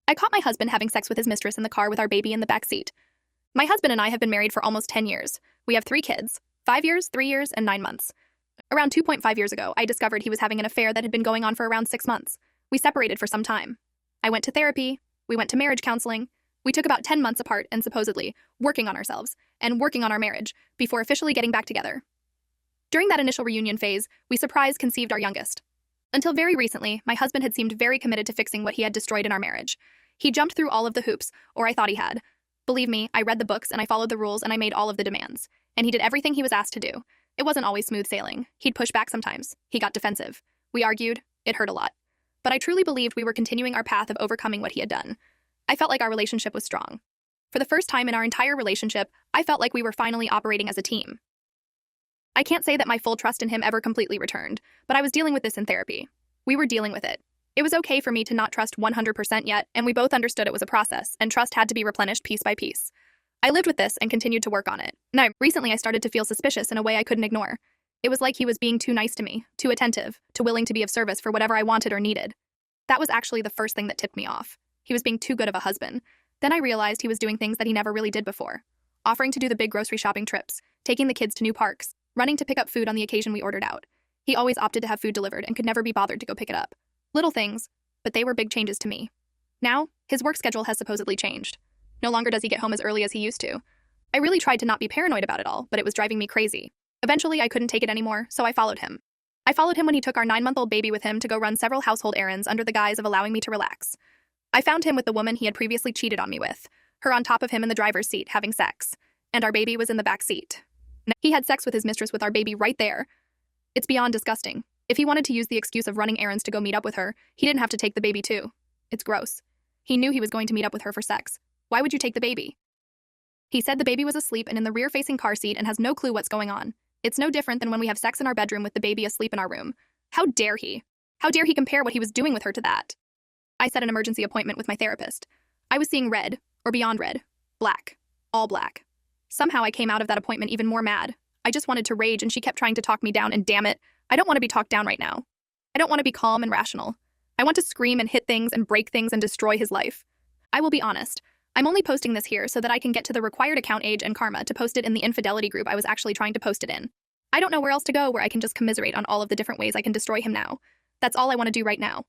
I caught my husband having sex with his mistress in the car with our baby in the back seat. My husband and I have been married for almost 10 years. We have 3 kids, 5 years, 3 years, and 9 months. Around 2.5 years ago, I discovered he was having an affair that had been going on for around 6 months. We separated for some time. I went to therapy, we went to marriage counseling. We took about 10 months apart and supposedly working on ourselves and working on our marriage before officially getting back together. During that initial reunion phase, we surprise conceived our youngest. Until very recently, my husband had seemed very committed to fixing what he had destroyed in our marriage. He jumped through all of the hoops, or I thought he had. Believe me, I read the books and I followed the rules and I made all of the demands. And he did everything he was asked to do. It wasn't always smooth sailing. He'd push back sometimes. He got defensive. We argued. It hurt a lot. But I truly believed we were continuing our path of overcoming what he had done. I felt like our relationship was strong. For the first time in our entire relationship, I felt like we were finally operating as a team. I can't say that my full trust in him ever completely returned, but I was dealing with this in therapy. We were dealing with it. It was okay for me to not trust 100% yet, and we both understood it was a process, and trust had to be replenished piece by piece. I lived with this and continued to work on it. Now, recently I started to feel suspicious in a way I couldn't ignore. It was like he was being too nice to me, too attentive, too willing to be of service for whatever I wanted or needed. That was actually the first thing that tipped me off. He was being too good of a husband. Then I realized he was doing things that he never really did before. Offering to do the big grocery shopping trips, taking the kids to new parks, running to pick up food on the occasion we ordered out. He always opted to have food delivered and could never be bothered to go pick it up. Little things, but they were big changes to me. Now, his work schedule has supposedly changed. No longer does he get home as early as he used to. I really tried to not be paranoid about it all, but it was driving me crazy. Eventually, I couldn't take it anymore, so I followed him. I followed him when he took our 9-month-old baby with him to go run several household errands under the guise of allowing me to relax. I found him with the woman he had previously cheated on me with, her on top of him in the driver's seat having sex, and our baby was in the back seat. He had sex with his mistress with our baby right there. It's beyond disgusting. If he wanted to use the excuse of running errands to go meet up with her, he didn't have to take the baby too. It's gross. He knew he was going to meet up with her for sex. Why would you take the baby? He said the baby was asleep and in the rear-facing car seat and has no clue what's going on. It's no different than when we have sex in our bedroom with the baby asleep in our room. How dare he? How dare he compare what he was doing with her to that? I set an emergency appointment with my therapist. I was seeing red, or beyond red. Black. All black. Somehow I came out of that appointment even more mad. I just wanted to rage and she kept trying to talk me down, and damn it, I don't want to be talked down right now. I don't want to be calm and rational. I want to scream and hit things and break things and destroy his life. I will be honest. I'm only posting this here so that I can get to the required account age and karma to post it in the infidelity group I was actually trying to post it in. I don't know where else to go where I can just commiserate on all of the different ways I can destroy him now. That's all I want to do right now.